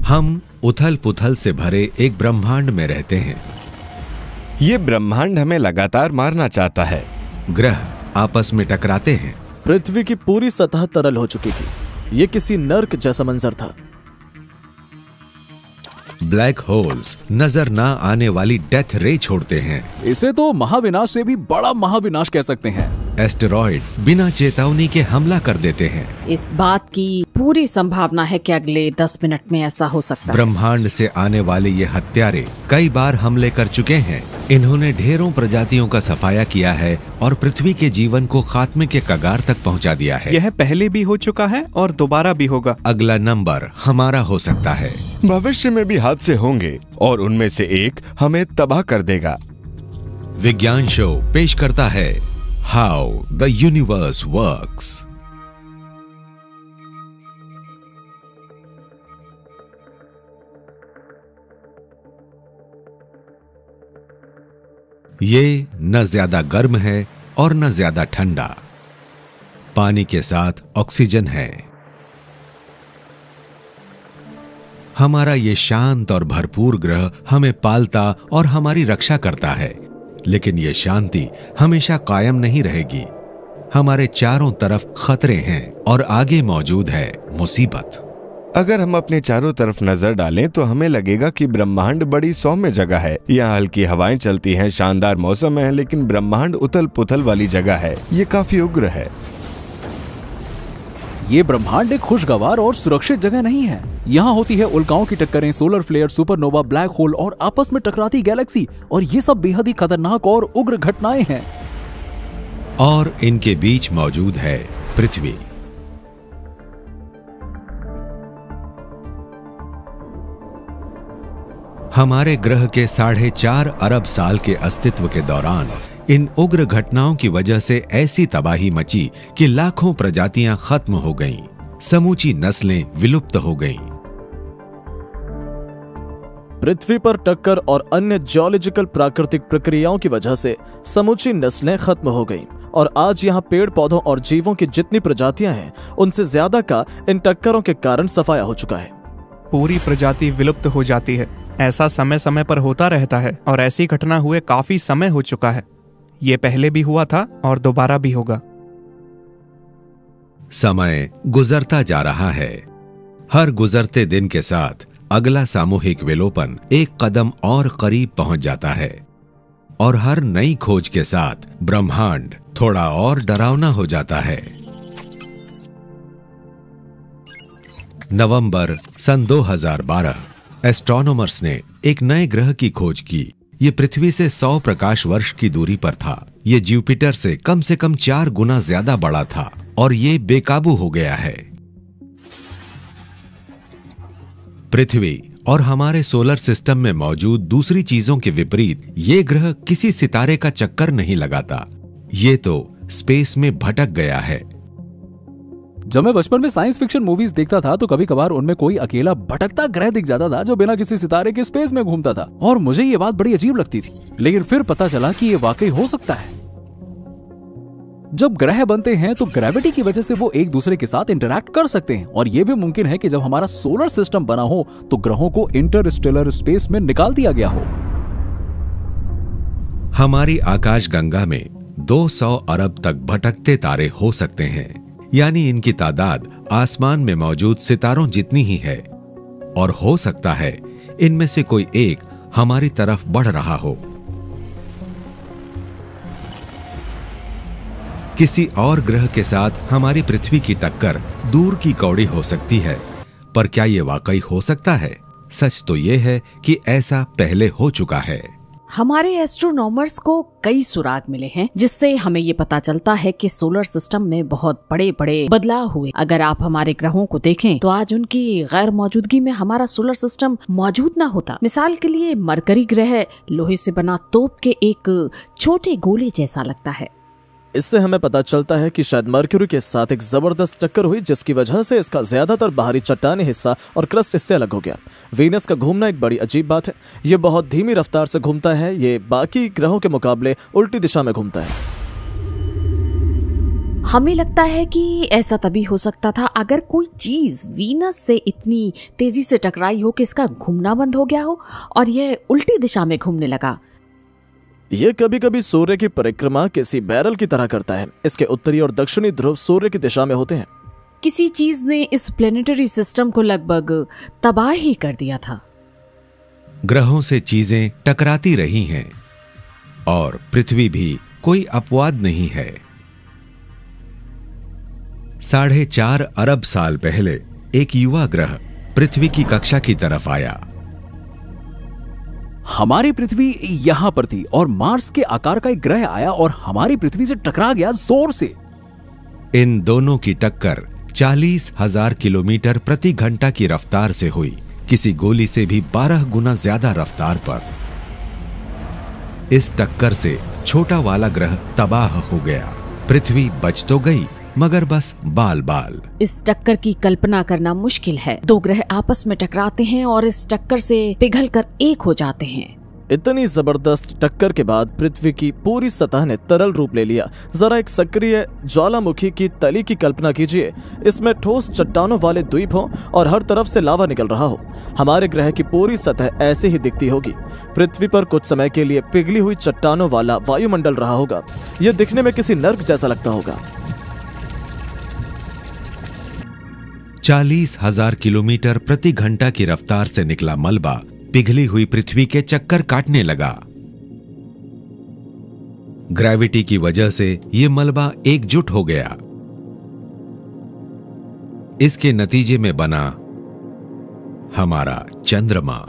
हम उथल पुथल से भरे एक ब्रह्मांड में रहते हैं। ये ब्रह्मांड हमें लगातार मारना चाहता है। ग्रह आपस में टकराते हैं। पृथ्वी की पूरी सतह तरल हो चुकी थी। ये किसी नर्क जैसा मंजर था। ब्लैक होल्स नजर ना आने वाली डेथ रे छोड़ते हैं। इसे तो महाविनाश से भी बड़ा महाविनाश कह सकते हैं। एस्टेरॉयड बिना चेतावनी के हमला कर देते हैं। इस बात की पूरी संभावना है कि अगले 10 मिनट में ऐसा हो सकता है। ब्रह्मांड से आने वाले ये हत्यारे कई बार हमले कर चुके हैं। इन्होंने ढेरों प्रजातियों का सफाया किया है और पृथ्वी के जीवन को खात्मे के कगार तक पहुंचा दिया है। यह पहले भी हो चुका है और दोबारा भी होगा। अगला नंबर हमारा हो सकता है। भविष्य में भी हादसे होंगे और उनमें से एक हमें तबाह कर देगा। विज्ञान शो पेश करता है हाउ द यूनिवर्स वर्क्स। ये न ज्यादा गर्म है और न ज्यादा ठंडा। पानी के साथ ऑक्सीजन है। हमारा ये शांत और भरपूर ग्रह हमें पालता और हमारी रक्षा करता है। लेकिन ये शांति हमेशा कायम नहीं रहेगी। हमारे चारों तरफ खतरे हैं और आगे मौजूद है मुसीबत। अगर हम अपने चारों तरफ नजर डालें तो हमें लगेगा कि ब्रह्मांड बड़ी सौम्य जगह है। यहाँ हल्की हवाएं चलती हैं, शानदार मौसम है, लेकिन ब्रह्मांड उथल पुथल वाली जगह है। ये काफी उग्र है। ये ब्रह्मांड एक खुशगवार और सुरक्षित जगह नहीं है। यहाँ होती है उल्काओं की टक्करें, solar flare, supernova, black hole और आपस में टकराती गैलेक्सी, और ये सब बेहद ही खतरनाक और उग्र घटनाएं हैं। और इनके बीच मौजूद है पृथ्वी। हमारे ग्रह के 4.5 अरब साल के अस्तित्व के दौरान इन उग्र घटनाओं की वजह से ऐसी तबाही मची कि लाखों प्रजातियां खत्म हो गईं, समूची नस्लें विलुप्त हो गईं। पृथ्वी पर टक्कर और अन्य जियोलॉजिकल प्राकृतिक प्रक्रियाओं की वजह से समूची नस्लें खत्म हो गईं, और आज यहाँ पेड़ पौधों और जीवों की जितनी प्रजातियां हैं, उनसे ज्यादा का इन टक्करों के कारण सफाया हो चुका है। पूरी प्रजाति विलुप्त हो जाती है। ऐसा समय समय पर होता रहता है और ऐसी घटना हुए काफी समय हो चुका है। ये पहले भी हुआ था और दोबारा भी होगा। समय गुजरता जा रहा है। हर गुजरते दिन के साथ अगला सामूहिक विलोपन एक कदम और करीब पहुंच जाता है, और हर नई खोज के साथ ब्रह्मांड थोड़ा और डरावना हो जाता है। नवंबर सन 2012 एस्ट्रोनॉमर्स ने एक नए ग्रह की खोज की। ये पृथ्वी से 100 प्रकाश वर्ष की दूरी पर था। ये जुपिटर से कम 4 गुना ज्यादा बड़ा था और ये बेकाबू हो गया है। पृथ्वी और हमारे सोलर सिस्टम में मौजूद दूसरी चीजों के विपरीत ये ग्रह किसी सितारे का चक्कर नहीं लगाता। ये तो स्पेस में भटक गया है। जब मैं बचपन में साइंस फिक्शन मूवीज देखता था तो कभी कभार उनमें कोई अकेला भटकता ग्रह दिख जाता था जो बिना किसी सितारे के स्पेस में घूमता था, और मुझे ये बात बड़ी अजीब लगती थी। लेकिन फिर पता चला कि ये वाकई हो सकता है। जब ग्रह बनते हैं तो ग्रेविटी की वजह से वो एक दूसरे के साथ इंटरैक्ट कर सकते हैं, और ये भी मुमकिन है कि जब हमारा सोलर सिस्टम बना हो तो ग्रहों को इंटरस्टेलर स्पेस में निकाल दिया गया हो। हमारी आकाशगंगा में 200 अरब तक भटकते तारे हो सकते हैं, यानी इनकी तादाद आसमान में मौजूद सितारों जितनी ही है, और हो सकता है इनमें से कोई एक हमारी तरफ बढ़ रहा हो। किसी और ग्रह के साथ हमारी पृथ्वी की टक्कर दूर की कौड़ी हो सकती है, पर क्या यह वाकई हो सकता है? सच तो यह है कि ऐसा पहले हो चुका है। हमारे एस्ट्रोनॉमर्स को कई सुराग मिले हैं जिससे हमें ये पता चलता है कि सोलर सिस्टम में बहुत बड़े बड़े बदलाव हुए। अगर आप हमारे ग्रहों को देखें तो आज उनकी गैर मौजूदगी में हमारा सोलर सिस्टम मौजूद ना होता। मिसाल के लिए मरकरी ग्रह लोहे से बना तोप के एक छोटे गोले जैसा लगता है। इससे हमें पता चलता है कि शायद मरक्यूरी के साथ एक जबरदस्त टक्कर हुई जिसकी वजह से इसका ज्यादातर बाहरी चट्टानी हिस्सा और क्रस्ट इससे अलग हो गया। वीनस का घूमना एक बड़ी अजीब बात है। ये बहुत धीमी रफ्तार से घूमता है। ये बाकी ग्रहों के मुकाबले उल्टी दिशा में घूमता है। हमें लगता है कि ऐसा तभी हो सकता था अगर कोई चीज वीनस से इतनी तेजी से टकराई हो कि इसका घूमना बंद हो गया हो और यह उल्टी दिशा में घूमने लगा। ये कभी कभी सूर्य की परिक्रमा किसी बैरल की तरह करता है। इसके उत्तरी और दक्षिणी ध्रुव सूर्य की दिशा में होते हैं। किसी चीज ने इस प्लेनेटरी सिस्टम को लगभग तबाह ही कर दिया था। ग्रहों से चीजें टकराती रही हैं और पृथ्वी भी कोई अपवाद नहीं है। 4.5 अरब साल पहले एक युवा ग्रह पृथ्वी की कक्षा की तरफ आया। हमारी पृथ्वी यहां पर थी और मार्स के आकार का एक ग्रह आया और हमारी पृथ्वी से टकरा गया जोर से। इन दोनों की टक्कर 40,000 किलोमीटर प्रति घंटा की रफ्तार से हुई, किसी गोली से भी 12 गुना ज्यादा रफ्तार पर। इस टक्कर से छोटा वाला ग्रह तबाह हो गया। पृथ्वी बच तो गई मगर बस बाल बाल। इस टक्कर की कल्पना करना मुश्किल है। दो ग्रह आपस में टकराते हैं और इस टक्कर से पिघलकर एक हो जाते हैं। इतनी जबरदस्त टक्कर के बाद पृथ्वी की पूरी सतह ने तरल रूप ले लिया। जरा एक सक्रिय ज्वालामुखी की तली की कल्पना कीजिए। इसमें ठोस चट्टानों वाले द्वीप हों और हर तरफ से लावा निकल रहा हो। हमारे ग्रह की पूरी सतह ऐसे ही दिखती होगी। पृथ्वी पर कुछ समय के लिए पिघली हुई चट्टानों वाला वायुमंडल रहा होगा। यह दिखने में किसी नर्क जैसा लगता होगा। 40,000 किलोमीटर प्रति घंटा की रफ्तार से निकला मलबा पिघली हुई पृथ्वी के चक्कर काटने लगा। ग्रेविटी की वजह से यह मलबा एकजुट हो गया। इसके नतीजे में बना हमारा चंद्रमा।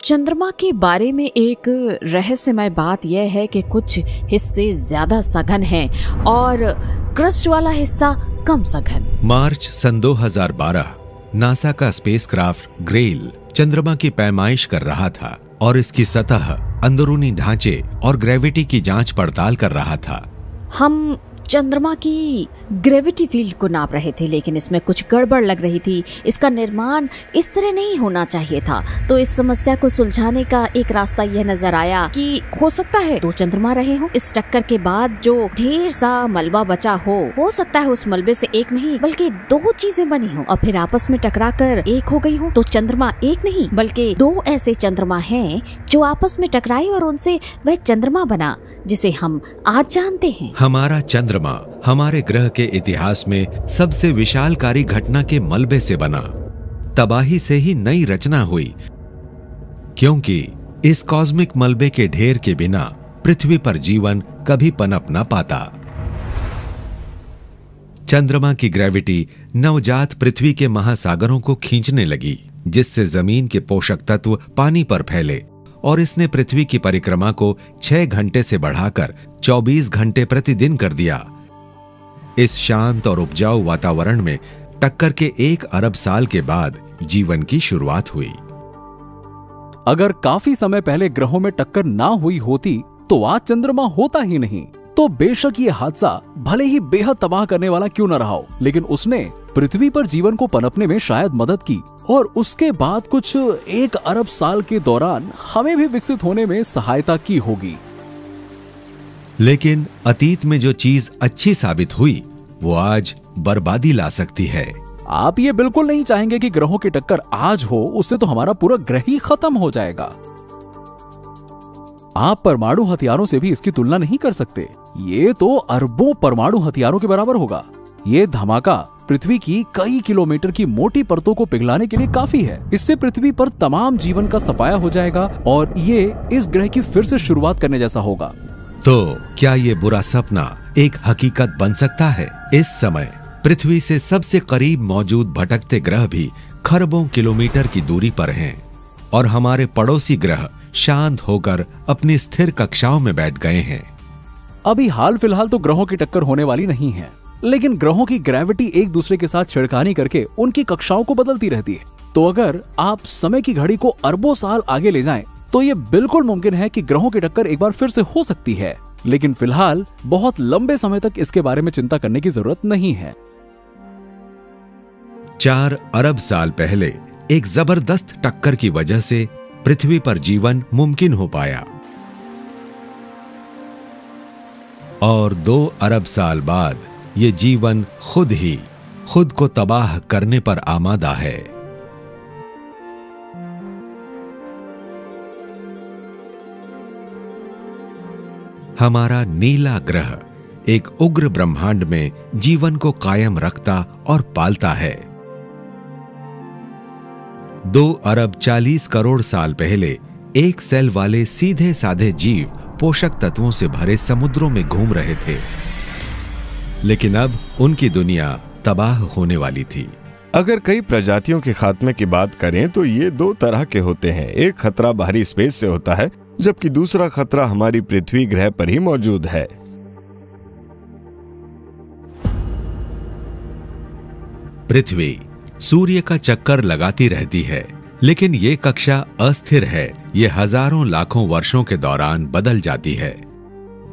चंद्रमा के बारे में एक रहस्यमय बात यह है कि कुछ हिस्से ज्यादा सघन हैं और क्रस्ट वाला हिस्सा कम सघन। मार्च सन 2012 नासा का स्पेसक्राफ्ट ग्रेल चंद्रमा की पैमाइश कर रहा था और इसकी सतह, अंदरूनी ढांचे और ग्रेविटी की जांच पड़ताल कर रहा था। हम चंद्रमा की ग्रेविटी फील्ड को नाप रहे थे, लेकिन इसमें कुछ गड़बड़ लग रही थी। इसका निर्माण इस तरह नहीं होना चाहिए था। तो इस समस्या को सुलझाने का एक रास्ता यह नजर आया कि हो सकता है 2 चंद्रमा रहे हों। इस टक्कर के बाद जो ढेर सा मलबा बचा हो सकता है उस मलबे से एक नहीं बल्कि 2 चीजें बनी हो और फिर आपस में टकरा कर एक हो गई हो। तो चंद्रमा एक नहीं बल्कि 2 ऐसे चंद्रमा हैं जो आपस में टकराए और उनसे वह चंद्रमा बना जिसे हम आज जानते हैं। हमारा चंद्रमा हमारे ग्रह के इतिहास में सबसे विशालकारी घटना के मलबे से बना। तबाही से ही नई रचना हुई, क्योंकि इस कॉस्मिक मलबे के ढेर के बिना पृथ्वी पर जीवन कभी पनप न पाता। चंद्रमा की ग्रेविटी नवजात पृथ्वी के महासागरों को खींचने लगी, जिससे जमीन के पोषक तत्व पानी पर फैले और इसने पृथ्वी की परिक्रमा को 6 घंटे से बढ़ाकर 24 घंटे प्रतिदिन कर दिया। इस शांत और उपजाऊ वातावरण में टक्कर के 1 अरब साल के बाद जीवन की शुरुआत हुई। अगर काफी समय पहले ग्रहों में टक्कर ना हुई होती तो आज चंद्रमा होता ही नहीं। तो बेशक ये हादसा भले ही बेहद तबाह करने वाला क्यों न रहा हो, लेकिन उसने पृथ्वी पर जीवन को पनपने में शायद मदद की और उसके बाद कुछ 1 अरब साल के दौरान हमें भी विकसित होने में सहायता की होगी। लेकिन अतीत में जो चीज अच्छी साबित हुई वो आज बर्बादी ला सकती है। आप ये बिल्कुल नहीं चाहेंगे कि ग्रहों की टक्कर आज हो, उससे तो हमारा पूरा ग्रह ही खत्म हो जाएगा। आप परमाणु हथियारों से भी इसकी तुलना नहीं कर सकते। ये तो अरबों परमाणु हथियारों के बराबर होगा। ये धमाका पृथ्वी की कई किलोमीटर की मोटी परतों को पिघलाने के लिए काफी है। इससे पृथ्वी पर तमाम जीवन का सफाया हो जाएगा और ये इस ग्रह की फिर से शुरुआत करने जैसा होगा। तो क्या ये बुरा सपना एक हकीकत बन सकता है? इस समय पृथ्वी से सबसे करीब मौजूद भटकते ग्रह भी खरबों किलोमीटर की दूरी पर हैं और हमारे पड़ोसी ग्रह शांत होकर अपनी स्थिर कक्षाओं में बैठ गए हैं। अभी हाल फिलहाल तो ग्रहों की टक्कर होने वाली नहीं है, लेकिन ग्रहों की ग्रेविटी एक दूसरे के साथ छिड़खानी करके उनकी कक्षाओं को बदलती रहती है। तो अगर आप समय की घड़ी को अरबों साल आगे ले जाएं, तो ये बिल्कुल मुमकिन है कि ग्रहों की टक्कर एक बार फिर से हो सकती है। लेकिन फिलहाल बहुत लंबे समय तक इसके बारे में चिंता करने की जरूरत नहीं है। 4 अरब साल पहले एक जबरदस्त टक्कर की वजह से पृथ्वी पर जीवन मुमकिन हो पाया और 2 अरब साल बाद ये जीवन खुद को तबाह करने पर आमादा है। हमारा नीला ग्रह एक उग्र ब्रह्मांड में जीवन को कायम रखता और पालता है। 2 अरब 40 करोड़ साल पहले एक सेल वाले सीधे साधे जीव पोषक तत्वों से भरे समुद्रों में घूम रहे थे, लेकिन अब उनकी दुनिया तबाह होने वाली थी। अगर कई प्रजातियों के खात्मे की बात करें तो ये 2 तरह के होते हैं। एक खतरा बाहरी स्पेस से होता है, जबकि दूसरा खतरा हमारी पृथ्वी ग्रह पर ही मौजूद है। पृथ्वी सूर्य का चक्कर लगाती रहती है, लेकिन ये कक्षा अस्थिर है। ये हजारों लाखों वर्षों के दौरान बदल जाती है।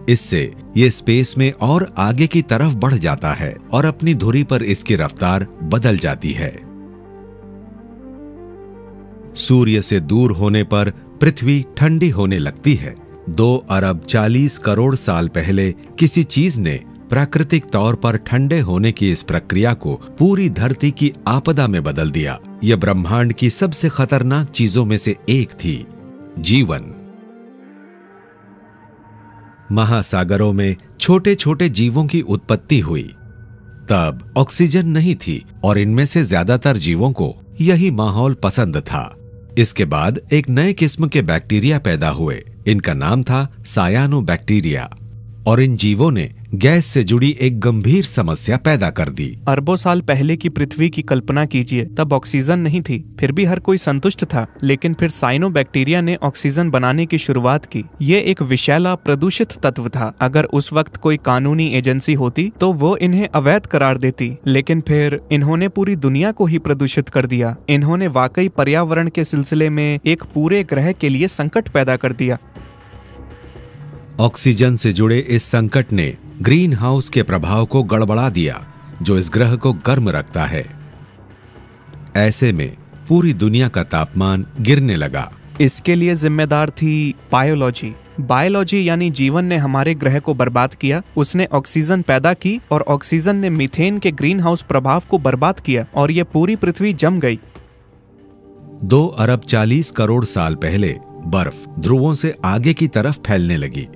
इससे ये स्पेस में और आगे की तरफ बढ़ जाता है और अपनी धुरी पर इसकी रफ्तार बदल जाती है। सूर्य से दूर होने पर पृथ्वी ठंडी होने लगती है। 2 अरब 40 करोड़ साल पहले किसी चीज ने प्राकृतिक तौर पर ठंडे होने की इस प्रक्रिया को पूरी धरती की आपदा में बदल दिया। यह ब्रह्मांड की सबसे खतरनाक चीजों में से एक थी, जीवन। महासागरों में छोटे छोटे जीवों की उत्पत्ति हुई। तब ऑक्सीजन नहीं थी और इनमें से ज्यादातर जीवों को यही माहौल पसंद था। इसके बाद एक नए किस्म के बैक्टीरिया पैदा हुए। इनका नाम था सायानोबैक्टीरिया, और इन जीवों ने गैस से जुड़ी एक गंभीर समस्या पैदा कर दी। अरबों साल पहले की पृथ्वी की कल्पना कीजिए। तब ऑक्सीजन नहीं थी, फिर भी हर कोई संतुष्ट था। लेकिन फिर साइनोबैक्टीरिया ने ऑक्सीजन बनाने की शुरुआत की। ये एक विषैला प्रदूषित तत्व था। अगर उस वक्त कोई कानूनी एजेंसी होती तो वो इन्हें अवैध करार देती, लेकिन फिर इन्होंने पूरी दुनिया को ही प्रदूषित कर दिया। इन्होंने वाकई पर्यावरण के सिलसिले में एक पूरे ग्रह के लिए संकट पैदा कर दिया। ऑक्सीजन से जुड़े इस संकट ने ग्रीन हाउस के प्रभाव को गड़बड़ा दिया, जो इस ग्रह को गर्म रखता है। ऐसे में पूरी दुनिया का तापमान गिरने लगा। इसके लिए जिम्मेदार थी बायोलॉजी यानी जीवन ने हमारे ग्रह को बर्बाद किया। उसने ऑक्सीजन पैदा की और ऑक्सीजन ने मीथेन के ग्रीन हाउस प्रभाव को बर्बाद किया और ये पूरी पृथ्वी जम गई। 2 अरब 40 करोड़ साल पहले बर्फ ध्रुवों से आगे की तरफ फैलने लगी।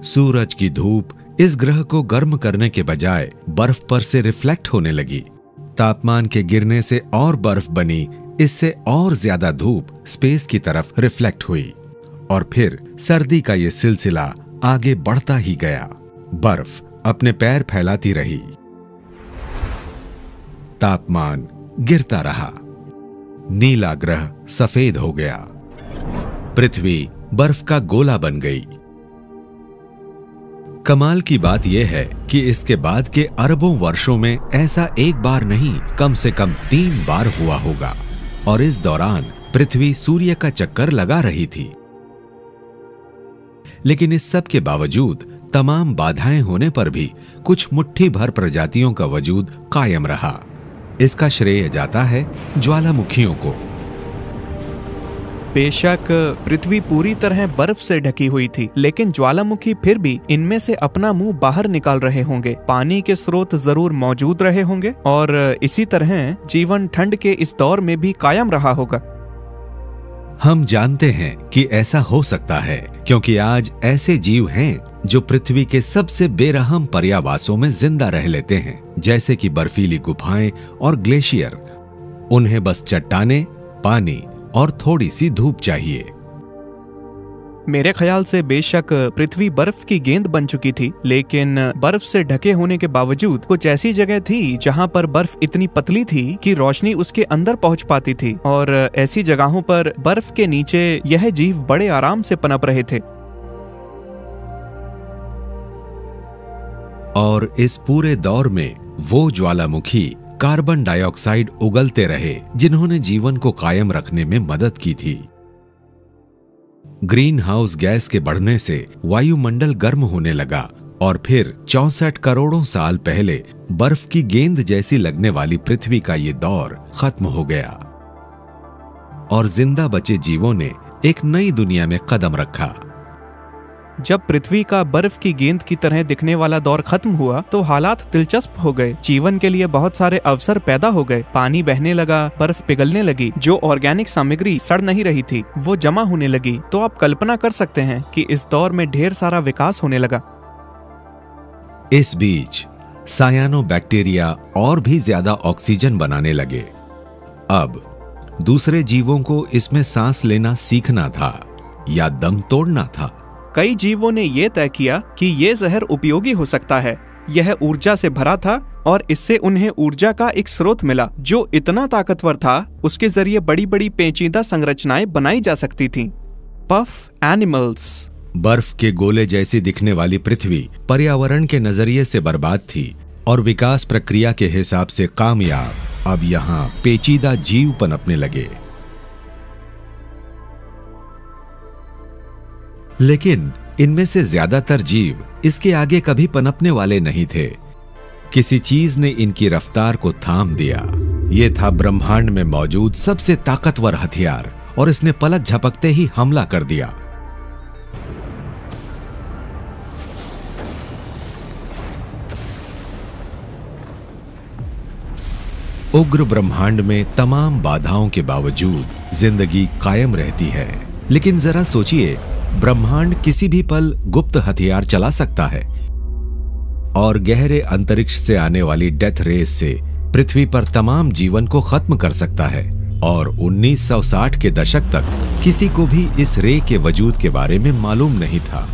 सूरज की धूप इस ग्रह को गर्म करने के बजाय बर्फ पर से रिफ्लेक्ट होने लगी। तापमान के गिरने से और बर्फ बनी, इससे और ज्यादा धूप स्पेस की तरफ रिफ्लेक्ट हुई और फिर सर्दी का ये सिलसिला आगे बढ़ता ही गया। बर्फ अपने पैर फैलाती रही, तापमान गिरता रहा, नीला ग्रह सफेद हो गया, पृथ्वी बर्फ का गोला बन गई। कमाल की बात यह है कि इसके बाद के अरबों वर्षों में ऐसा एक बार नहीं, कम से कम 3 बार हुआ होगा, और इस दौरान पृथ्वी सूर्य का चक्कर लगा रही थी। लेकिन इस सब के बावजूद तमाम बाधाएं होने पर भी कुछ मुट्ठी भर प्रजातियों का वजूद कायम रहा। इसका श्रेय जाता है ज्वालामुखियों को। बेशक पृथ्वी पूरी तरह बर्फ से ढकी हुई थी, लेकिन ज्वालामुखी फिर भी इनमें से अपना मुंह बाहर निकाल रहे होंगे। पानी के स्रोत जरूर मौजूद रहे होंगे और इसी तरह जीवन ठंड के इस दौर में भी कायम रहा होगा। हम जानते हैं कि ऐसा हो सकता है क्योंकि आज ऐसे जीव हैं जो पृथ्वी के सबसे बेरहम पर्यावासों में जिंदा रह लेते हैं, जैसे कि बर्फीली गुफाएं और ग्लेशियर। उन्हें बस चट्टाने, पानी और थोड़ी सी धूप चाहिए। मेरे ख्याल से बेशक पृथ्वी बर्फ की गेंद बन चुकी थी, लेकिन बर्फ से ढके होने के बावजूद कुछ ऐसी जगह थी जहां पर बर्फ इतनी पतली थी कि रोशनी उसके अंदर पहुंच पाती थी, और ऐसी जगहों पर बर्फ के नीचे यह जीव बड़े आराम से पनप रहे थे। और इस पूरे दौर में वो ज्वालामुखी कार्बन डाइऑक्साइड उगलते रहे जिन्होंने जीवन को कायम रखने में मदद की थी। ग्रीन हाउस गैस के बढ़ने से वायुमंडल गर्म होने लगा और फिर 64 करोड़ों साल पहले बर्फ की गेंद जैसी लगने वाली पृथ्वी का ये दौर खत्म हो गया और जिंदा बचे जीवों ने एक नई दुनिया में कदम रखा। जब पृथ्वी का बर्फ की गेंद की तरह दिखने वाला दौर खत्म हुआ तो हालात दिलचस्प हो गए। जीवन के लिए बहुत सारे अवसर पैदा हो गए। पानी बहने लगा, बर्फ पिघलने लगी, जो ऑर्गेनिक सामग्री सड़ नहीं रही थी वो जमा होने लगी। तो आप कल्पना कर सकते हैं कि इस दौर में ढेर सारा विकास होने लगा। इस बीच सायानोबैक्टीरिया और भी ज्यादा ऑक्सीजन बनाने लगे। अब दूसरे जीवों को इसमें सांस लेना सीखना था या दम तोड़ना था। कई जीवों ने यह तय किया कि यह जहर उपयोगी हो सकता है। यह ऊर्जा से भरा था और इससे उन्हें ऊर्जा का एक स्रोत मिला जो इतना ताकतवर था उसके जरिए बड़ी बड़ी पेचीदा संरचनाएं बनाई जा सकती थीं। Puff animals. बर्फ के गोले जैसी दिखने वाली पृथ्वी पर्यावरण के नजरिए से बर्बाद थी और विकास प्रक्रिया के हिसाब से कामयाब। अब यहां पेचीदा जीव पनपने लगे। लेकिन इनमें से ज्यादातर जीव इसके आगे कभी पनपने वाले नहीं थे। किसी चीज ने इनकी रफ्तार को थाम दिया। यह था ब्रह्मांड में मौजूद सबसे ताकतवर हथियार और इसने पलक झपकते ही हमला कर दिया। उग्र ब्रह्मांड में तमाम बाधाओं के बावजूद जिंदगी कायम रहती है। लेकिन जरा सोचिए, ब्रह्मांड किसी भी पल गुप्त हथियार चला सकता है और गहरे अंतरिक्ष से आने वाली डेथ रेस से पृथ्वी पर तमाम जीवन को खत्म कर सकता है। और 1960 के दशक तक किसी को भी इस रे के वजूद के बारे में मालूम नहीं था।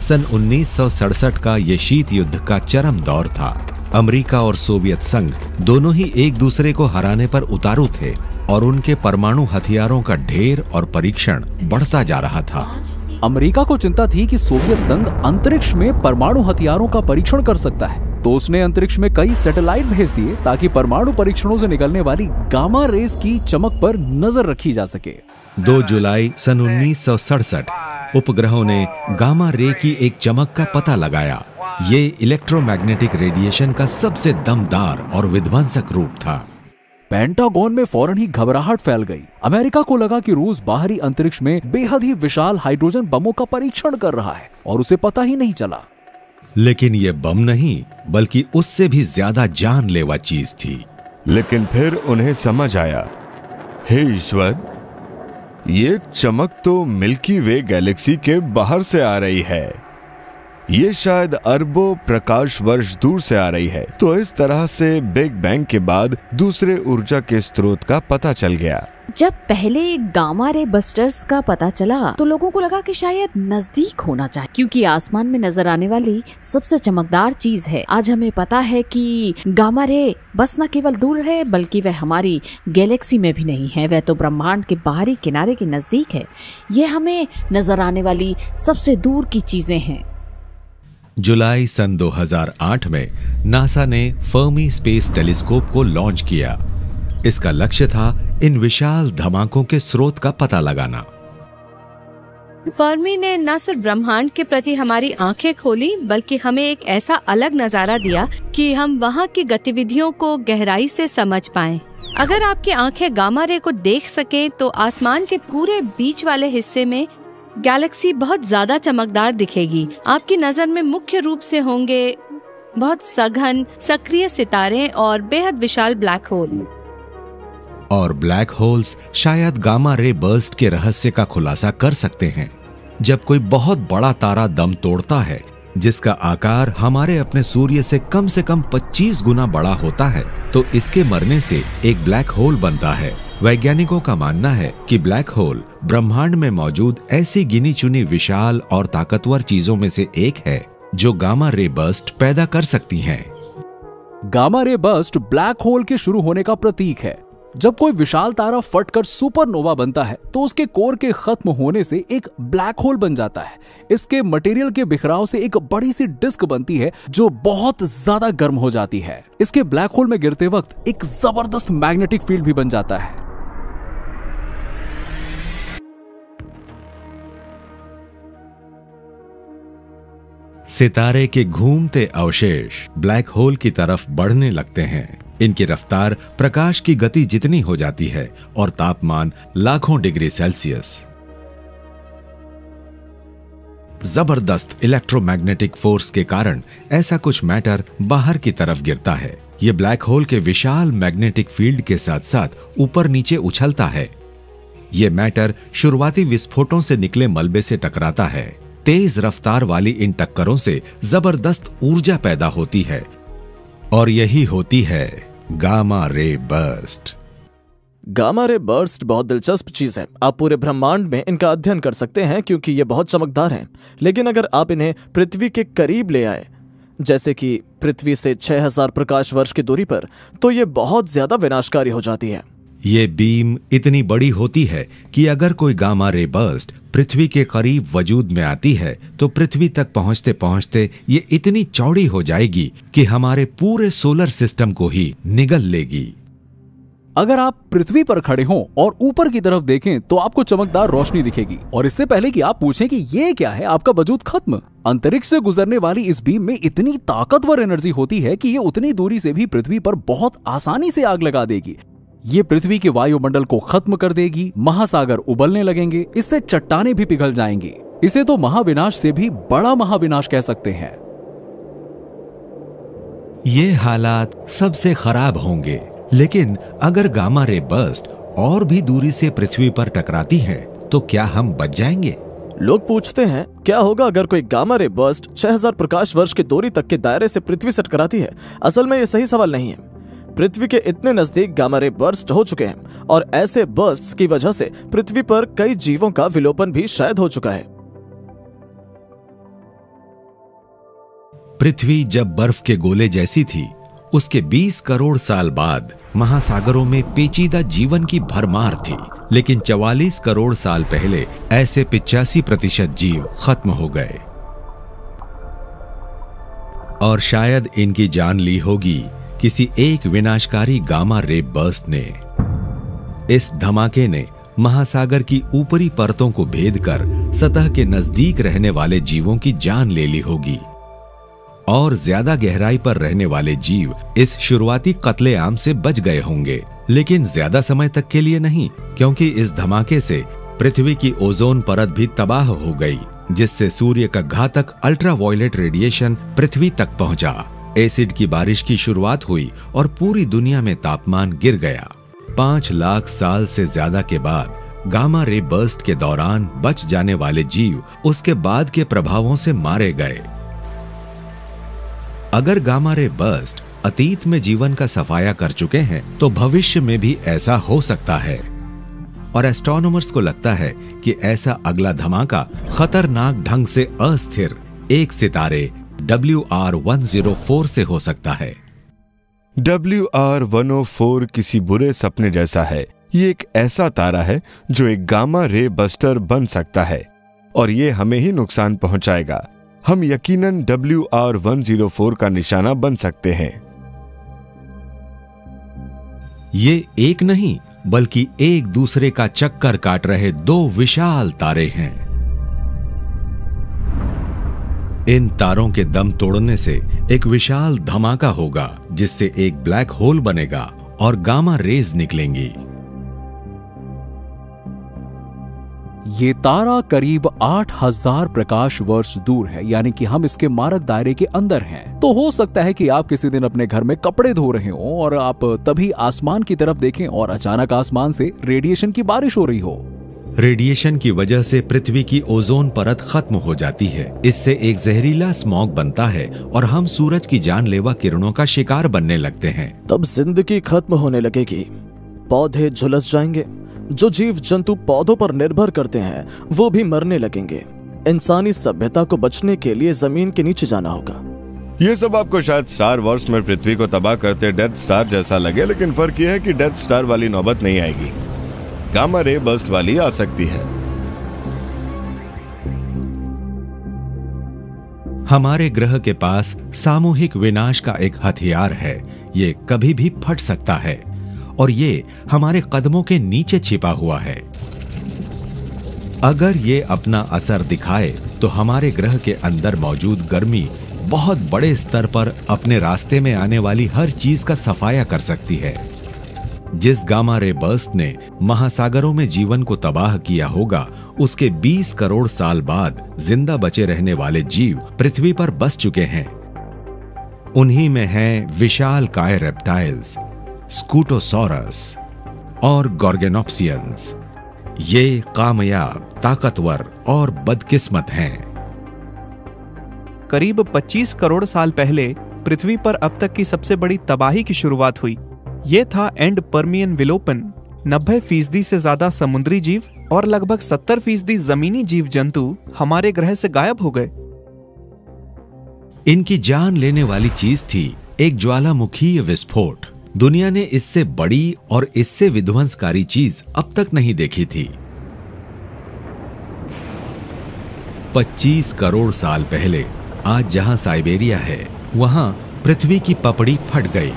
सन 1967 का यह शीत युद्ध का चरम दौर था। अमेरिका और सोवियत संघ दोनों ही एक दूसरे को हराने पर उतारू थे और उनके परमाणु हथियारों का ढेर और परीक्षण बढ़ता जा रहा था। अमेरिका को चिंता थी कि सोवियत संघ अंतरिक्ष में परमाणु हथियारों का परीक्षण कर सकता है, तो उसने अंतरिक्ष में कई सैटेलाइट भेज दिए ताकि परमाणु परीक्षणों से निकलने वाली गामा रेस की चमक पर नजर रखी जा सके। 2 जुलाई सन 1967 उपग्रहों ने गामा रे की एक चमक का पता लगाया। ये इलेक्ट्रोमैग्नेटिक रेडिएशन का सबसे दमदार और विध्वंसक रूप था। पेंटागन में फौरन ही घबराहट फैल गई। अमेरिका को लगा कि रूस बाहरी अंतरिक्ष में बेहद ही विशाल हाइड्रोजन बमों का परीक्षण कर रहा है और उसे पता ही नहीं चला। लेकिन ये बम नहीं बल्कि उससे भी ज्यादा जानलेवा चीज थी। लेकिन फिर उन्हें समझ आया, हे ईश्वर, ये चमक तो मिल्की वे गैलेक्सी के बाहर से आ रही है। ये शायद अरबों प्रकाश वर्ष दूर से आ रही है। तो इस तरह से बिग बैंग के बाद दूसरे ऊर्जा के स्रोत का पता चल गया। जब पहले गामा रे बस्टर्स का पता चला तो लोगों को लगा कि शायद नजदीक होना चाहिए, क्योंकि आसमान में नजर आने वाली सबसे चमकदार चीज है। आज हमें पता है कि गामा रे बस न केवल दूर है बल्कि वह हमारी गैलेक्सी में भी नहीं है, वह तो ब्रह्मांड के बाहरी किनारे के नजदीक है। यह हमें नजर आने वाली सबसे दूर की चीजें हैं। जुलाई सन 2008 में नासा ने फर्मी स्पेस टेलीस्कोप को लॉन्च किया। इसका लक्ष्य था इन विशाल धमाकों के स्रोत का पता लगाना। फर्मी ने न सिर्फ ब्रह्मांड के प्रति हमारी आंखें खोली बल्कि हमें एक ऐसा अलग नजारा दिया कि हम वहाँ की गतिविधियों को गहराई से समझ पाएं। अगर आपकी आंखें गामा रे को देख सकें तो आसमान के पूरे बीच वाले हिस्से में गैलेक्सी बहुत ज्यादा चमकदार दिखेगी। आपकी नजर में मुख्य रूप से होंगे बहुत सघन सक्रिय सितारे और बेहद विशाल ब्लैक होल। और ब्लैक होल्स शायद गामा रे बर्स्ट के रहस्य का खुलासा कर सकते हैं। जब कोई बहुत बड़ा तारा दम तोड़ता है जिसका आकार हमारे अपने सूर्य से कम 25 गुना बड़ा होता है, तो इसके मरने से एक ब्लैक होल बनता है। वैज्ञानिकों का मानना है कि ब्लैक होल ब्रह्मांड में मौजूद ऐसी गिनी चुनी विशाल और ताकतवर चीजों में से एक है जो गामा रे बर्स्ट पैदा कर सकती हैं। Gamma ray burst black hole के शुरू होने का प्रतीक है। जब कोई विशाल तारा फटकर सुपरनोवा बनता है तो उसके कोर के खत्म होने से एक ब्लैक होल बन जाता है। इसके मटेरियल के बिखराव से एक बड़ी सी डिस्क बनती है जो बहुत ज्यादा गर्म हो जाती है। इसके ब्लैक होल में गिरते वक्त एक जबरदस्त मैग्नेटिक फील्ड भी बन जाता है। सितारे के घूमते अवशेष ब्लैक होल की तरफ बढ़ने लगते हैं। इनकी रफ्तार प्रकाश की गति जितनी हो जाती है और तापमान लाखों डिग्री सेल्सियस। जबरदस्त इलेक्ट्रोमैग्नेटिक फोर्स के कारण ऐसा कुछ मैटर बाहर की तरफ गिरता है। ये ब्लैक होल के विशाल मैग्नेटिक फील्ड के साथ साथ ऊपर नीचे उछलता है। ये मैटर शुरुआती विस्फोटों से निकले मलबे से टकराता है। तेज रफ्तार वाली इन टक्करों से जबरदस्त ऊर्जा पैदा होती है और यही होती है gamma ray burst. Gamma ray burst बहुत दिलचस्प चीज है। आप पूरे ब्रह्मांड में इनका अध्ययन कर सकते हैं क्योंकि ये बहुत चमकदार हैं। लेकिन अगर आप इन्हें पृथ्वी के करीब ले आए, जैसे कि पृथ्वी से 6000 प्रकाश वर्ष की दूरी पर, तो ये बहुत ज्यादा विनाशकारी हो जाती है। ये बीम इतनी बड़ी होती है कि अगर कोई गामा रे बर्स्ट पृथ्वी के करीब वजूद में आती है तो पृथ्वी तक पहुंचते पहुंचते ये इतनी चौड़ी हो जाएगी कि हमारे पूरे सोलर सिस्टम को ही निगल लेगी। अगर आप पृथ्वी पर खड़े हों और ऊपर की तरफ देखें तो आपको चमकदार रोशनी दिखेगी, और इससे पहले कि आप पूछें कि ये क्या है, आपका वजूद खत्म। अंतरिक्ष से गुजरने वाली इस बीम में इतनी ताकतवर एनर्जी होती है कि ये उतनी दूरी से भी पृथ्वी पर बहुत आसानी से आग लगा देगी। ये पृथ्वी के वायुमंडल को खत्म कर देगी, महासागर उबलने लगेंगे, इससे चट्टानें भी पिघल जाएंगी। इसे तो महाविनाश से भी बड़ा महाविनाश कह सकते हैं। ये हालात सबसे खराब होंगे, लेकिन अगर गामा रे बर्स्ट और भी दूरी से पृथ्वी पर टकराती है तो क्या हम बच जाएंगे? लोग पूछते हैं क्या होगा अगर कोई गामा रे बर्स्ट 6000 प्रकाश वर्ष की दूरी तक के दायरे से पृथ्वी से टकराती है। असल में ये सही सवाल नहीं है। पृथ्वी के इतने नजदीक गामा रे बर्स्ट हो चुके हैं और ऐसे बर्स्ट्स की वजह से पृथ्वी पर कई जीवों का विलोपन भी शायद हो चुका है। पृथ्वी जब बर्फ के गोले जैसी थी, उसके 20 करोड़ साल बाद महासागरों में पेचीदा जीवन की भरमार थी, लेकिन 44 करोड़ साल पहले ऐसे 85% जीव खत्म हो गए और शायद इनकी जान ली होगी किसी एक विनाशकारी गामा रे बर्स्ट ने। इस धमाके ने महासागर की ऊपरी परतों को भेदकर सतह के नजदीक रहने वाले जीवों की जान ले ली होगी और ज्यादा गहराई पर रहने वाले जीव इस शुरुआती कत्लेआम से बच गए होंगे, लेकिन ज्यादा समय तक के लिए नहीं, क्योंकि इस धमाके से पृथ्वी की ओजोन परत भी तबाह हो गई, जिससे सूर्य का घातक अल्ट्रावायलेट रेडिएशन पृथ्वी तक पहुंचा। एसिड की बारिश की शुरुआत हुई और पूरी दुनिया में तापमान गिर गया। 5 लाख साल से ज्यादा के बाद गामा रे बर्स्ट के दौरान बच जाने वाले जीव उसके बाद के प्रभावों से मारे गए। अगर गामा रे बर्स्ट अतीत में जीवन का सफाया कर चुके हैं तो भविष्य में भी ऐसा हो सकता है, और एस्ट्रोनॉमर्स को लगता है कि ऐसा अगला धमाका खतरनाक ढंग से अस्थिर एक सितारे WR104 से हो सकता है। WR104 किसी बुरे सपने जैसा है। ये एक ऐसा तारा है जो एक गामा रे बस्टर बन सकता है और ये हमें ही नुकसान पहुंचाएगा। हम यकीनन WR104 का निशाना बन सकते हैं। ये एक नहीं बल्कि एक दूसरे का चक्कर काट रहे 2 विशाल तारे हैं। इन तारों के दम तोड़ने से एक विशाल धमाका होगा, जिससे एक ब्लैक होल बनेगा और गामा रेज निकलेंगी। ये तारा करीब 8000 प्रकाश वर्ष दूर है, यानी कि हम इसके मारक दायरे के अंदर हैं। तो हो सकता है कि आप किसी दिन अपने घर में कपड़े धो रहे हो और आप तभी आसमान की तरफ देखें और अचानक आसमान से रेडिएशन की बारिश हो रही हो। रेडिएशन की वजह से पृथ्वी की ओजोन परत खत्म हो जाती है। इससे एक जहरीला स्मॉग बनता है और हम सूरज की जानलेवा किरणों का शिकार बनने लगते हैं। तब जिंदगी खत्म होने लगेगी, पौधे झुलस जाएंगे, जो जीव जंतु पौधों पर निर्भर करते हैं वो भी मरने लगेंगे। इंसानी सभ्यता को बचने के लिए जमीन के नीचे जाना होगा। ये सब आपको शायद स्टार वॉर्स में पृथ्वी को तबाह करते डेथ स्टार जैसा लगे, लेकिन फर्क यह है कि डेथ स्टार वाली नौबत नहीं आएगी, गामा रे बर्स्ट वाली आ सकती है। हमारे ग्रह के पास सामूहिक विनाश का एक हथियार है। ये कभी भी फट सकता है और ये हमारे कदमों के नीचे छिपा हुआ है। अगर ये अपना असर दिखाए तो हमारे ग्रह के अंदर मौजूद गर्मी बहुत बड़े स्तर पर अपने रास्ते में आने वाली हर चीज का सफाया कर सकती है। जिस गामा रे बर्स्ट ने महासागरों में जीवन को तबाह किया होगा, उसके 20 करोड़ साल बाद जिंदा बचे रहने वाले जीव पृथ्वी पर बस चुके हैं। उन्हीं में हैं विशाल काय रेप्टाइल्स, स्कूटोसॉरस और गॉर्गेनोप्सियंस। ये कामयाब, ताकतवर और बदकिस्मत हैं। करीब 25 करोड़ साल पहले पृथ्वी पर अब तक की सबसे बड़ी तबाही की शुरुआत हुई। ये था एंड पर्मियन विलोपन। 90% से ज्यादा समुद्री जीव और लगभग 70% जमीनी जीव जंतु हमारे ग्रह से गायब हो गए। इनकी जान लेने वाली चीज थी एक ज्वालामुखीय विस्फोट। दुनिया ने इससे बड़ी और इससे विध्वंसकारी चीज अब तक नहीं देखी थी। 25 करोड़ साल पहले आज जहां साइबेरिया है, वहां पृथ्वी की पपड़ी फट गई।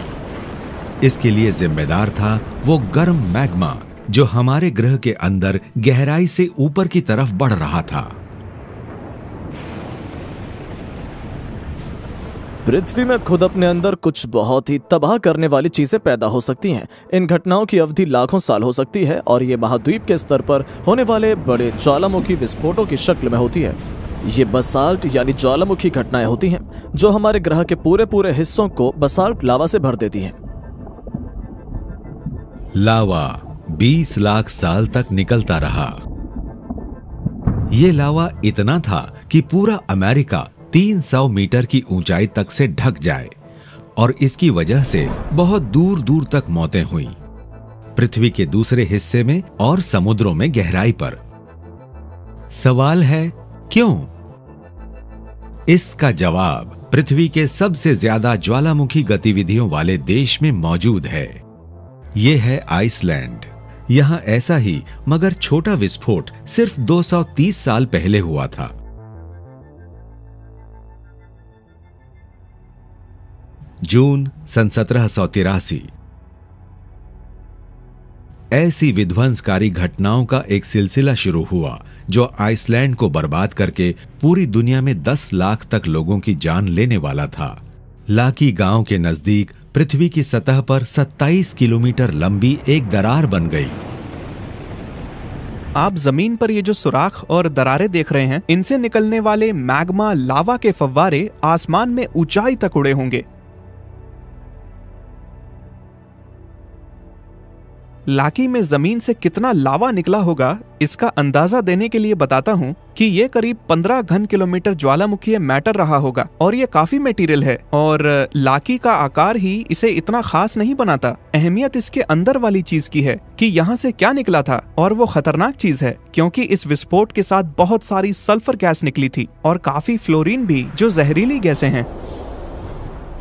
इसके लिए जिम्मेदार था वो गर्म मैग्मा जो हमारे ग्रह के अंदर गहराई से ऊपर की तरफ बढ़ रहा था। पृथ्वी में खुद अपने अंदर कुछ बहुत ही तबाह करने वाली चीजें पैदा हो सकती हैं। इन घटनाओं की अवधि लाखों साल हो सकती है और ये महाद्वीप के स्तर पर होने वाले बड़े ज्वालामुखी विस्फोटों की शक्ल में होती है। ये बसाल्ट यानी ज्वालामुखी घटनाएं होती हैं जो हमारे ग्रह के पूरे हिस्सों को बसाल्ट लावा से भर देती हैं। लावा 20 लाख साल तक निकलता रहा। यह लावा इतना था कि पूरा अमेरिका 300 मीटर की ऊंचाई तक से ढक जाए और इसकी वजह से बहुत दूर दूर तक मौतें हुई, पृथ्वी के दूसरे हिस्से में और समुद्रों में गहराई पर। सवाल है क्यों? इसका जवाब पृथ्वी के सबसे ज्यादा ज्वालामुखी गतिविधियों वाले देश में मौजूद है। यह है आइसलैंड। यहां ऐसा ही मगर छोटा विस्फोट सिर्फ 230 साल पहले हुआ था। जून सन 1783। ऐसी विध्वंसकारी घटनाओं का एक सिलसिला शुरू हुआ जो आइसलैंड को बर्बाद करके पूरी दुनिया में 10 लाख तक लोगों की जान लेने वाला था। लाकी गांव के नजदीक पृथ्वी की सतह पर 27 किलोमीटर लंबी एक दरार बन गई। आप जमीन पर ये जो सुराख और दरारें देख रहे हैं, इनसे निकलने वाले मैग्मा लावा के फव्वारे आसमान में ऊंचाई तक उड़े होंगे। लाकी में जमीन से कितना लावा निकला होगा, इसका अंदाजा देने के लिए बताता हूँ कि ये करीब 15 घन किलोमीटर ज्वालामुखी मैटर रहा होगा और ये काफी मटेरियल है। और लाकी का आकार ही इसे इतना खास नहीं बनाता। अहमियत इसके अंदर वाली चीज की है कि यहाँ से क्या निकला था, और वो खतरनाक चीज है क्योंकि इस विस्फोट के साथ बहुत सारी सल्फर गैस निकली थी और काफी फ्लोरीन भी, जो जहरीली गैसें हैं।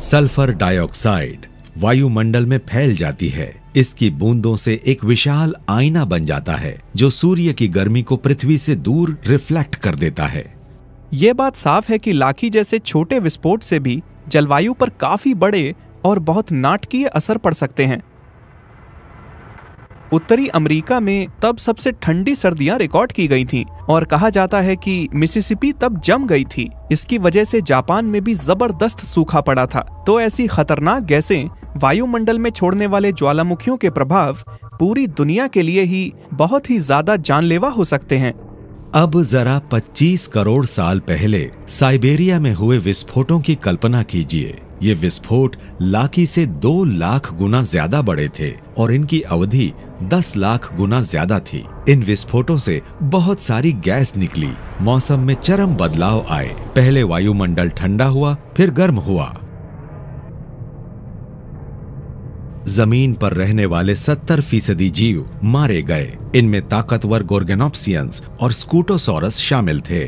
सल्फर डाइऑक्साइड वायुमंडल में फैल जाती है। इसकी बूंदों से एक विशाल आईना बन जाता है जो सूर्य की गर्मी को पृथ्वी से दूर रिफ्लेक्ट कर देता है। ये बात साफ है कि लाकी जैसे छोटे विस्फोट से भी जलवायु पर काफी बड़े और बहुत नाटकीय असर पड़ सकते हैं। उत्तरी अमेरिका में तब सबसे ठंडी सर्दियां रिकॉर्ड की गई थीं और कहा जाता है कि मिसिसिपी तब जम गई थी। इसकी वजह से जापान में भी जबरदस्त सूखा पड़ा था। तो ऐसी खतरनाक गैसें वायुमंडल में छोड़ने वाले ज्वालामुखियों के प्रभाव पूरी दुनिया के लिए ही बहुत ही ज्यादा जानलेवा हो सकते हैं। अब जरा 25 करोड़ साल पहले साइबेरिया में हुए विस्फोटों की कल्पना कीजिए। ये विस्फोट लाकी से 2 लाख गुना ज्यादा बड़े थे और इनकी अवधि 10 लाख गुना ज्यादा थी। इन विस्फोटों से बहुत सारी गैस निकली, मौसम में चरम बदलाव आए। पहले वायुमंडल ठंडा हुआ, फिर गर्म हुआ। जमीन पर रहने वाले 70% जीव मारे गए। इनमें ताकतवर गॉर्गेनोप्सियंस और स्कूटोसॉरस शामिल थे।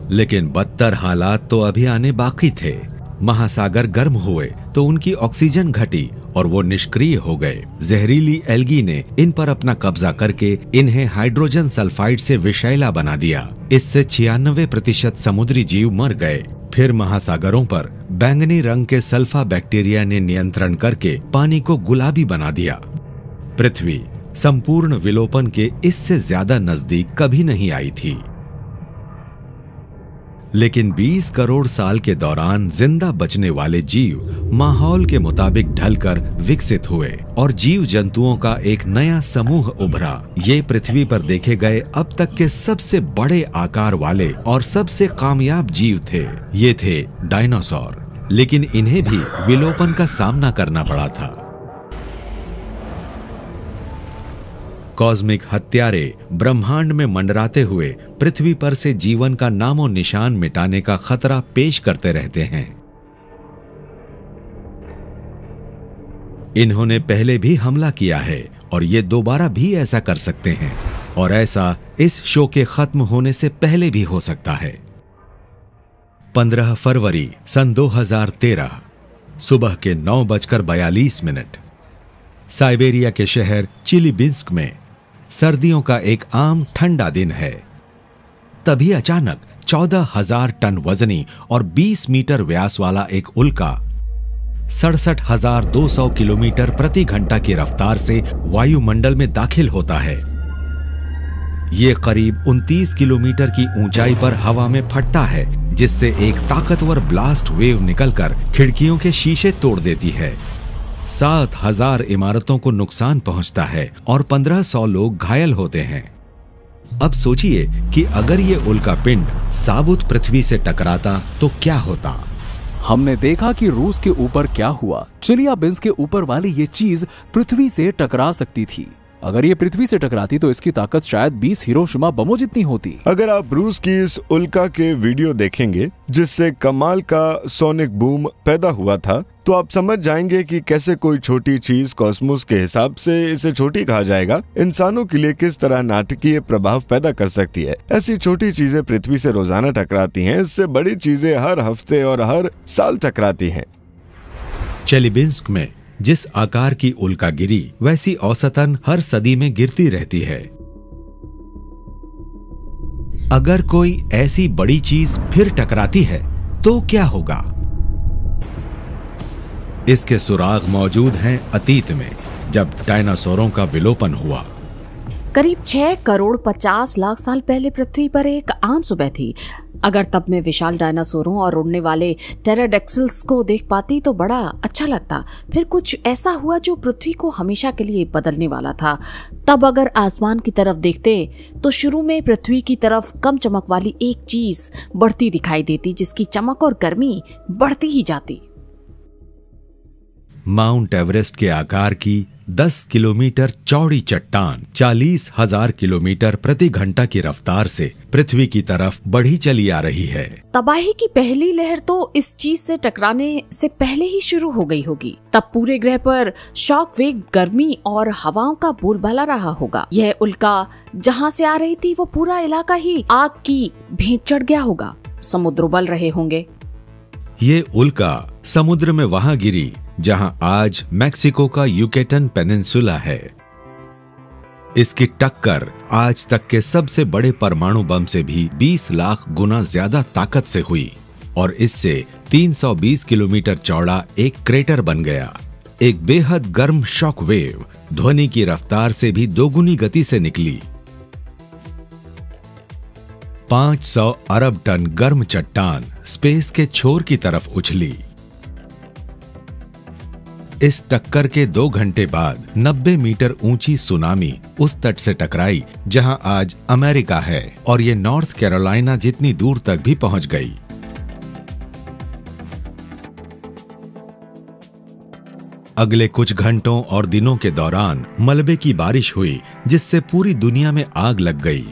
लेकिन बदतर हालात तो अभी आने बाकी थे। महासागर गर्म हुए तो उनकी ऑक्सीजन घटी और वो निष्क्रिय हो गए। जहरीली एल्गी ने इन पर अपना कब्जा करके इन्हें हाइड्रोजन सल्फाइड से विषैला बना दिया। इससे 96% समुद्री जीव मर गए। फिर महासागरों पर बैंगनी रंग के सल्फा बैक्टीरिया ने नियंत्रण करके पानी को गुलाबी बना दिया। पृथ्वी संपूर्ण विलोपन के इससे ज्यादा नजदीक कभी नहीं आई थी। लेकिन 20 करोड़ साल के दौरान जिंदा बचने वाले जीव माहौल के मुताबिक ढलकर विकसित हुए और जीव जंतुओं का एक नया समूह उभरा। ये पृथ्वी पर देखे गए अब तक के सबसे बड़े आकार वाले और सबसे कामयाब जीव थे। ये थे डायनासोर, लेकिन इन्हें भी विलोपन का सामना करना पड़ा था। कॉस्मिक हत्यारे ब्रह्मांड में मंडराते हुए पृथ्वी पर से जीवन का नामो निशान मिटाने का खतरा पेश करते रहते हैं। इन्होंने पहले भी हमला किया है और ये दोबारा भी ऐसा कर सकते हैं, और ऐसा इस शो के खत्म होने से पहले भी हो सकता है। 15 फरवरी सन 2013 सुबह के 9:42 साइबेरिया के शहर चेलिबिंस्क में सर्दियों का एक आम ठंडा दिन है। तभी अचानक 14,000 टन वजनी और 20 मीटर व्यास वाला एक उल्का 67,200 किलोमीटर प्रति घंटा की रफ्तार से वायुमंडल में दाखिल होता है। ये करीब 29 किलोमीटर की ऊंचाई पर हवा में फटता है, जिससे एक ताकतवर ब्लास्ट वेव निकलकर खिड़कियों के शीशे तोड़ देती है। 7,000 इमारतों को नुकसान पहुंचता है और 1,500 लोग घायल होते हैं। अब सोचिए कि अगर ये उल्का पिंड साबुत पृथ्वी से टकराता तो क्या होता। हमने देखा कि रूस के ऊपर क्या हुआ। चेलियाबिंस्क के ऊपर वाली ये चीज पृथ्वी से टकरा सकती थी। अगर ये पृथ्वी से टकराती तो इसकी ताकत शायद 20 हिरोशिमा बमों जितनी होती। अगर आप रूस की इस उल्का के वीडियो देखेंगे जिससे कमाल का सोनिक बूम पैदा हुआ था, तो आप समझ जाएंगे कि कैसे कोई छोटी चीज कॉस्मोस के हिसाब से इसे छोटी कहा जाएगा, इंसानों के लिए किस तरह नाटकीय प्रभाव पैदा कर सकती है। ऐसी छोटी चीजें पृथ्वी से रोजाना टकराती हैं, इससे बड़ी चीजें हर हफ्ते और हर साल टकराती हैं। चेलिबिंस्क में जिस आकार की उल्का गिरी, वैसी औसतन हर सदी में गिरती रहती है। अगर कोई ऐसी बड़ी चीज फिर टकराती है तो क्या होगा? इसके सुराग मौजूद हैं अतीत में, जब डायनासोरों का विलोपन हुआ। करीब 6 करोड़ 50 लाख साल पहले पृथ्वी पर एक आम सुबह थी। अगर तब मैं विशाल डायनासोरों और उड़ने वाले टेराडेक्सिल्स को देख पाती तो बड़ा अच्छा लगता। फिर कुछ ऐसा हुआ जो पृथ्वी को हमेशा के लिए बदलने वाला था। तब अगर आसमान की तरफ देखते तो शुरू में पृथ्वी की तरफ कम चमक वाली एक चीज बढ़ती दिखाई देती, जिसकी चमक और गर्मी बढ़ती ही जाती। माउंट एवरेस्ट के आकार की 10 किलोमीटर चौड़ी चट्टान 40,000 किलोमीटर प्रति घंटा की रफ्तार से पृथ्वी की तरफ बढ़ी चली आ रही है। तबाही की पहली लहर तो इस चीज से टकराने से पहले ही शुरू हो गई होगी। तब पूरे ग्रह पर शॉक वेव, गर्मी और हवाओं का बोलबाला रहा होगा। यह उल्का जहाँ से आ रही थी वो पूरा इलाका ही आग की भेंट चढ़ गया होगा। समुद्र उबल रहे होंगे। ये उल्का समुद्र में वहां गिरी जहां आज मैक्सिको का युकेटन पेनिनसुला है। इसकी टक्कर आज तक के सबसे बड़े परमाणु बम से भी 20 लाख गुना ज्यादा ताकत से हुई और इससे 320 किलोमीटर चौड़ा एक क्रेटर बन गया। एक बेहद गर्म शॉक वेव ध्वनि की रफ्तार से भी दोगुनी गति से निकली। 500 अरब टन गर्म चट्टान स्पेस के छोर की तरफ उछली। इस टक्कर के 2 घंटे बाद 90 मीटर ऊंची सुनामी उस तट से टकराई जहां आज अमेरिका है, और ये नॉर्थ कैरोलिना जितनी दूर तक भी पहुंच गई। अगले कुछ घंटों और दिनों के दौरान मलबे की बारिश हुई, जिससे पूरी दुनिया में आग लग गई।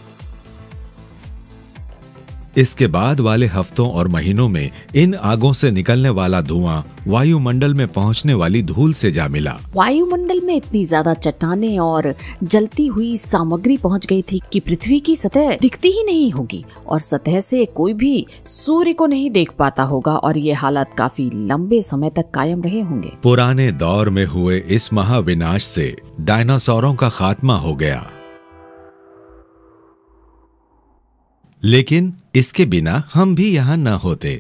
इसके बाद वाले हफ्तों और महीनों में इन आगों से निकलने वाला धुआं वायुमंडल में पहुंचने वाली धूल से जा मिला। वायुमंडल में इतनी ज्यादा चट्टानें और जलती हुई सामग्री पहुंच गई थी कि पृथ्वी की सतह दिखती ही नहीं होगी और सतह से कोई भी सूर्य को नहीं देख पाता होगा, और ये हालत काफी लंबे समय तक कायम रहे होंगे। पुराने दौर में हुए इस महाविनाश से डायनासोरों का खात्मा हो गया, लेकिन इसके बिना हम भी यहाँ न होते।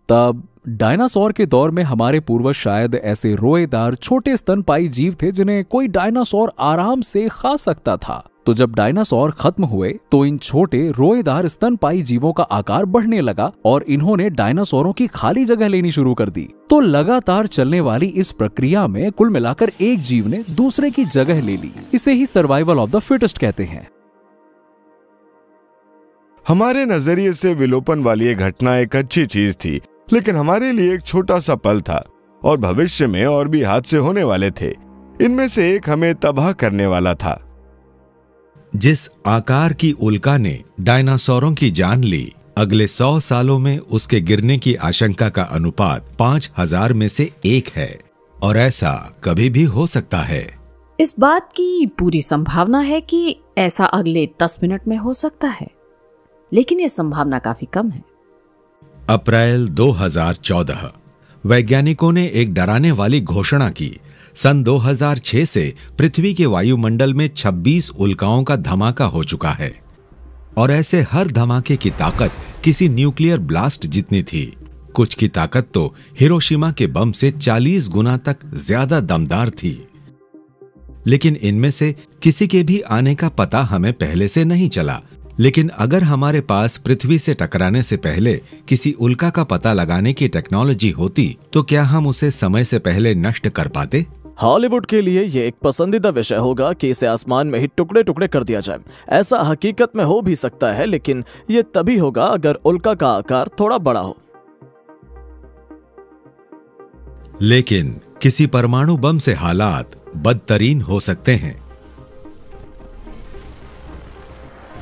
तब डायनासोर के दौर में हमारे पूर्वज शायद ऐसे रोएदार छोटे स्तनपाई जीव थे जिन्हें कोई डायनासोर आराम से खा सकता था। तो जब डायनासोर खत्म हुए तो इन छोटे रोएदार स्तनपाई जीवों का आकार बढ़ने लगा और इन्होंने डायनासोरों की खाली जगह लेनी शुरू कर दी। तो लगातार चलने वाली इस प्रक्रिया में कुल मिलाकर एक जीव ने दूसरे की जगह ले ली। इसे ही सर्वाइवल ऑफ द फिटेस्ट कहते हैं। हमारे नजरिए से विलोपन वाली ये घटना एक अच्छी चीज थी, लेकिन हमारे लिए एक छोटा सा पल था और भविष्य में और भी हादसे होने वाले थे। इनमें से एक हमें तबाह करने वाला था। जिस आकार की उल्का ने डायनासोरों की जान ली, अगले 100 सालों में उसके गिरने की आशंका का अनुपात 5000 में से 1 है और ऐसा कभी भी हो सकता है। इस बात की पूरी संभावना है कि ऐसा अगले 10 मिनट में हो सकता है, लेकिन यह संभावना काफी कम है। अप्रैल 2014 वैज्ञानिकों ने एक डराने वाली घोषणा की। सन 2006 से पृथ्वी के वायुमंडल में 26 उल्काओं का धमाका हो चुका है और ऐसे हर धमाके की ताकत किसी न्यूक्लियर ब्लास्ट जितनी थी। कुछ की ताकत तो हिरोशिमा के बम से 40 गुना तक ज्यादा दमदार थी। लेकिन इनमें से किसी के भी आने का पता हमें पहले से नहीं चला। लेकिन अगर हमारे पास पृथ्वी से टकराने से पहले किसी उल्का का पता लगाने की टेक्नोलॉजी होती तो क्या हम उसे समय से पहले नष्ट कर पाते? हॉलीवुड के लिए ये एक पसंदीदा विषय होगा कि इसे आसमान में ही टुकड़े टुकड़े कर दिया जाए। ऐसा हकीकत में हो भी सकता है, लेकिन ये तभी होगा अगर उल्का का आकार थोड़ा बड़ा हो। लेकिन किसी परमाणु बम से हालात बदतरीन हो सकते हैं।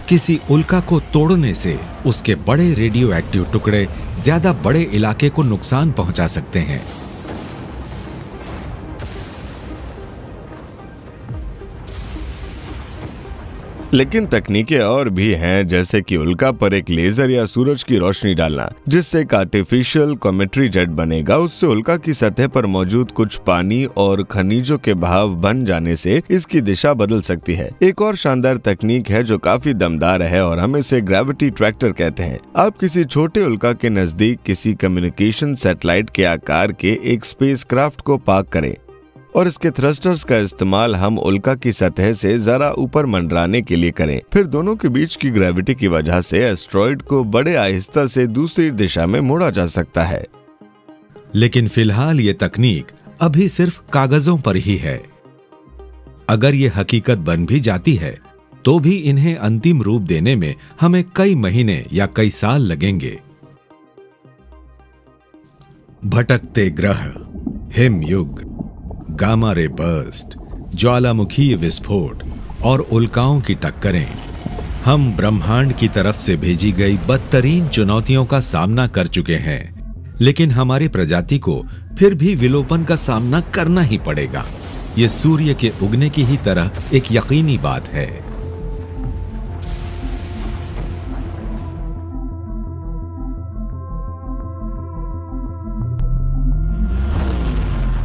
किसी उल्का को तोड़ने से उसके बड़े रेडियो एक्टिव टुकड़े ज्यादा बड़े इलाके को नुकसान पहुंचा सकते हैं। लेकिन तकनीकें और भी हैं, जैसे कि उल्का पर एक लेजर या सूरज की रोशनी डालना, जिससे एक आर्टिफिशियल कॉमेट्री जेट बनेगा। उससे उल्का की सतह पर मौजूद कुछ पानी और खनिजों के बहाव बन जाने से इसकी दिशा बदल सकती है। एक और शानदार तकनीक है जो काफी दमदार है और हम इसे ग्रेविटी ट्रैक्टर कहते हैं। आप किसी छोटे उल्का के नजदीक किसी कम्युनिकेशन सैटेलाइट के आकार के एक स्पेसक्राफ्ट को पार्क करें और इसके थ्रस्टर्स का इस्तेमाल हम उल्का की सतह से जरा ऊपर मंडराने के लिए करें। फिर दोनों के बीच की ग्रेविटी की वजह से एस्ट्रॉइड को बड़े आहिस्ता से दूसरी दिशा में मोड़ा जा सकता है। लेकिन फिलहाल ये तकनीक अभी सिर्फ कागजों पर ही है। अगर ये हकीकत बन भी जाती है तो भी इन्हें अंतिम रूप देने में हमें कई महीने या कई साल लगेंगे। भटकते ग्रह, हिमयुग, गामा रे बर्स्ट, ज्वालामुखीय विस्फोट और उल्काओं की टक्करें, हम ब्रह्मांड की तरफ से भेजी गई बदतरीन चुनौतियों का सामना कर चुके हैं। लेकिन हमारी प्रजाति को फिर भी विलोपन का सामना करना ही पड़ेगा। ये सूर्य के उगने की ही तरह एक यकीनी बात है।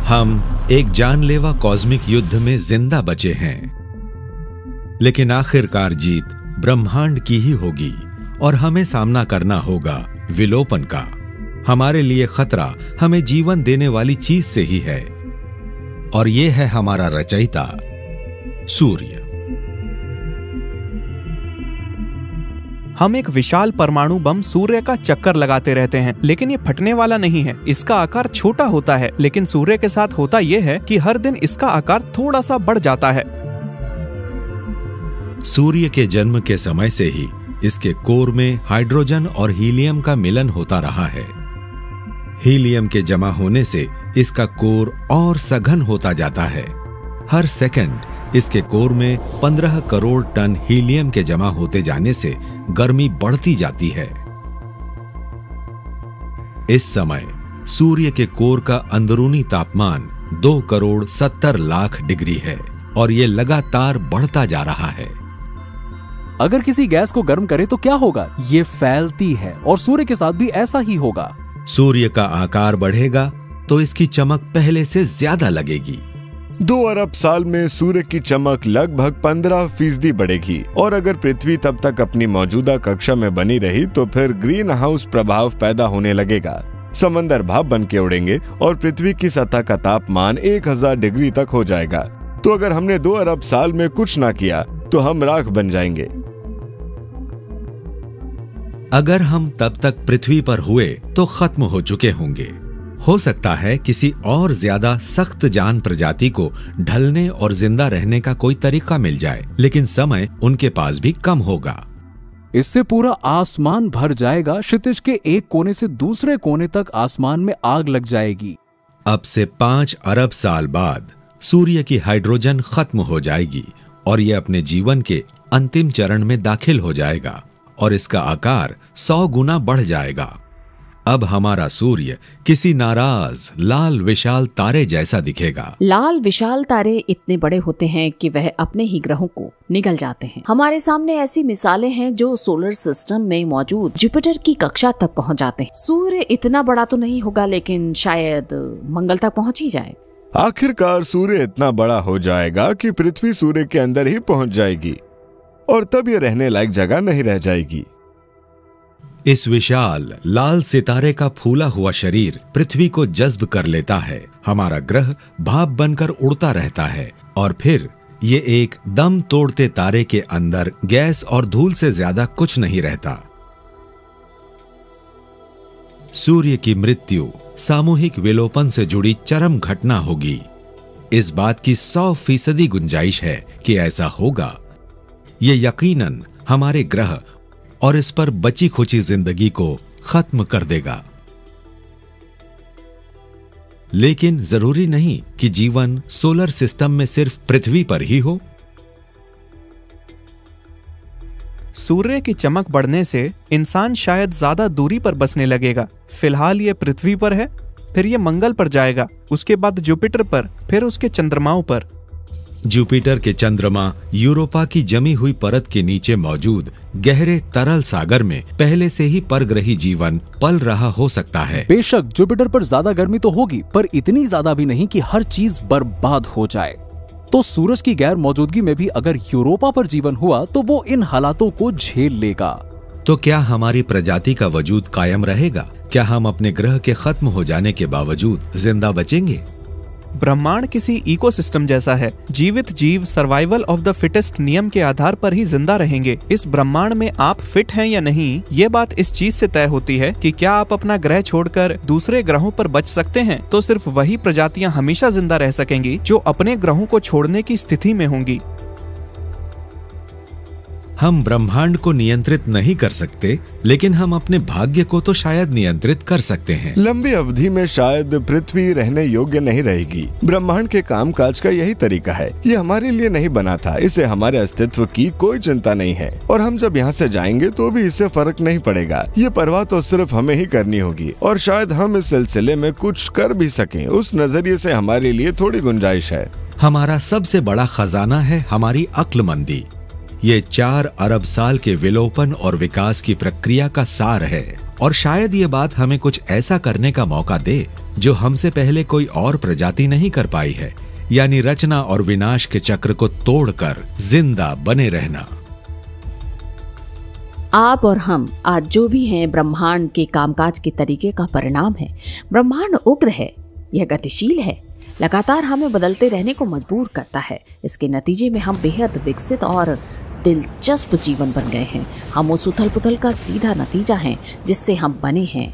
हम एक जानलेवा कॉस्मिक युद्ध में जिंदा बचे हैं, लेकिन आखिरकार जीत ब्रह्मांड की ही होगी और हमें सामना करना होगा विलोपन का। हमारे लिए खतरा हमें जीवन देने वाली चीज से ही है और ये है हमारा रचयिता सूर्य। हम एक विशाल परमाणु बम सूर्य का चक्कर लगाते रहते हैं, लेकिन ये फटने वाला नहीं है। इसका आकार छोटा होता है, लेकिन सूर्य के साथ होता यह है कि हर दिन इसका आकार थोड़ा सा बढ़ जाता है। सूर्य के जन्म के समय से ही इसके कोर में हाइड्रोजन और हीलियम का मिलन होता रहा है। हीलियम के जमा होने से इसका कोर और सघन होता जाता है। हर सेकंड इसके कोर में 15 करोड़ टन हीलियम के जमा होते जाने से गर्मी बढ़ती जाती है। इस समय सूर्य के कोर का अंदरूनी तापमान 2 करोड़ 70 लाख डिग्री है और ये लगातार बढ़ता जा रहा है। अगर किसी गैस को गर्म करे तो क्या होगा? ये फैलती है और सूर्य के साथ भी ऐसा ही होगा। सूर्य का आकार बढ़ेगा तो इसकी चमक पहले से ज्यादा लगेगी। 2 अरब साल में सूर्य की चमक लगभग 15% बढ़ेगी और अगर पृथ्वी तब तक अपनी मौजूदा कक्षा में बनी रही तो फिर ग्रीन हाउस प्रभाव पैदा होने लगेगा। समंदर भाप बन के उड़ेंगे और पृथ्वी की सतह का तापमान 1000 डिग्री तक हो जाएगा। तो अगर हमने 2 अरब साल में कुछ ना किया तो हम राख बन जाएंगे। अगर हम तब तक पृथ्वी पर हुए तो खत्म हो चुके होंगे। हो सकता है किसी और ज्यादा सख्त जान प्रजाति को ढलने और जिंदा रहने का कोई तरीका मिल जाए, लेकिन समय उनके पास भी कम होगा। इससे पूरा आसमान भर जाएगा, क्षितिज के एक कोने से दूसरे कोने तक आसमान में आग लग जाएगी। अब से 5 अरब साल बाद सूर्य की हाइड्रोजन खत्म हो जाएगी और यह अपने जीवन के अंतिम चरण में दाखिल हो जाएगा और इसका आकार 100 गुना बढ़ जाएगा। अब हमारा सूर्य किसी नाराज लाल विशाल तारे जैसा दिखेगा। लाल विशाल तारे इतने बड़े होते हैं कि वह अपने ही ग्रहों को निगल जाते हैं। हमारे सामने ऐसी मिसालें हैं जो सोलर सिस्टम में मौजूद जुपिटर की कक्षा तक पहुंच जाते हैं। सूर्य इतना बड़ा तो नहीं होगा, लेकिन शायद मंगल तक पहुंच ही जाए। आखिरकार सूर्य इतना बड़ा हो जाएगा कि पृथ्वी सूर्य के अंदर ही पहुंच जाएगी और तब ये रहने लायक जगह नहीं रह जाएगी। इस विशाल लाल सितारे का फूला हुआ शरीर पृथ्वी को जज्ब कर लेता है। हमारा ग्रह भाप बनकर उड़ता रहता है और फिर ये एक दम तोड़ते तारे के अंदर गैस और धूल से ज्यादा कुछ नहीं रहता। सूर्य की मृत्यु सामूहिक विलोपन से जुड़ी चरम घटना होगी। इस बात की 100% गुंजाइश है कि ऐसा होगा। ये यकीनन हमारे ग्रह और इस पर बची खुची जिंदगी को खत्म कर देगा। लेकिन जरूरी नहीं कि जीवन सोलर सिस्टम में सिर्फ पृथ्वी पर ही हो। सूर्य की चमक बढ़ने से इंसान शायद ज्यादा दूरी पर बसने लगेगा। फिलहाल ये पृथ्वी पर है, फिर ये मंगल पर जाएगा, उसके बाद जुपिटर पर, फिर उसके चंद्रमाओं पर। जुपिटर के चंद्रमा यूरोपा की जमी हुई परत के नीचे मौजूद गहरे तरल सागर में पहले से ही परग्रही जीवन पल रहा हो सकता है। बेशक जुपिटर पर ज्यादा गर्मी तो होगी, पर इतनी ज्यादा भी नहीं कि हर चीज बर्बाद हो जाए। तो सूरज की गैर मौजूदगी में भी अगर यूरोपा पर जीवन हुआ तो वो इन हालातों को झेल लेगा। तो क्या हमारी प्रजाति का वजूद कायम रहेगा? क्या हम अपने ग्रह के खत्म हो जाने के बावजूद जिंदा बचेंगे? ब्रह्मांड किसी इकोसिस्टम जैसा है। जीवित जीव सर्वाइवल ऑफ द फिटेस्ट नियम के आधार पर ही जिंदा रहेंगे। इस ब्रह्मांड में आप फिट हैं या नहीं, ये बात इस चीज से तय होती है कि क्या आप अपना ग्रह छोड़कर दूसरे ग्रहों पर बच सकते हैं। तो सिर्फ वही प्रजातियां हमेशा जिंदा रह सकेंगी जो अपने ग्रहों को छोड़ने की स्थिति में होंगी। हम ब्रह्मांड को नियंत्रित नहीं कर सकते, लेकिन हम अपने भाग्य को तो शायद नियंत्रित कर सकते हैं। लंबी अवधि में शायद पृथ्वी रहने योग्य नहीं रहेगी। ब्रह्मांड के कामकाज का यही तरीका है। ये हमारे लिए नहीं बना था, इसे हमारे अस्तित्व की कोई चिंता नहीं है और हम जब यहाँ से जाएंगे तो भी इससे फर्क नहीं पड़ेगा। ये परवाह तो सिर्फ हमें ही करनी होगी और शायद हम इस सिलसिले में कुछ कर भी सकें। उस नजरिए से हमारे लिए थोड़ी गुंजाइश है। हमारा सबसे बड़ा खजाना है हमारी अक्लमंदी। ये 4 अरब साल के विलोपन और विकास की प्रक्रिया का सार है और शायद ये बात हमें कुछ ऐसा करने का मौका दे जो हमसे पहले कोई और प्रजाति नहीं कर पाई है, यानी रचना और विनाश के चक्र को तोड़कर जिंदा बने रहना। आप और हम आज जो भी हैं ब्रह्मांड के कामकाज के तरीके का परिणाम है। ब्रह्मांड उग्र है, यह गतिशील है, लगातार हमें बदलते रहने को मजबूर करता है। इसके नतीजे में हम बेहद विकसित और दिलचस्प जीवन बन गए हैं। हम उस उथल पुथल का सीधा नतीजा हैं जिससे हम बने हैं।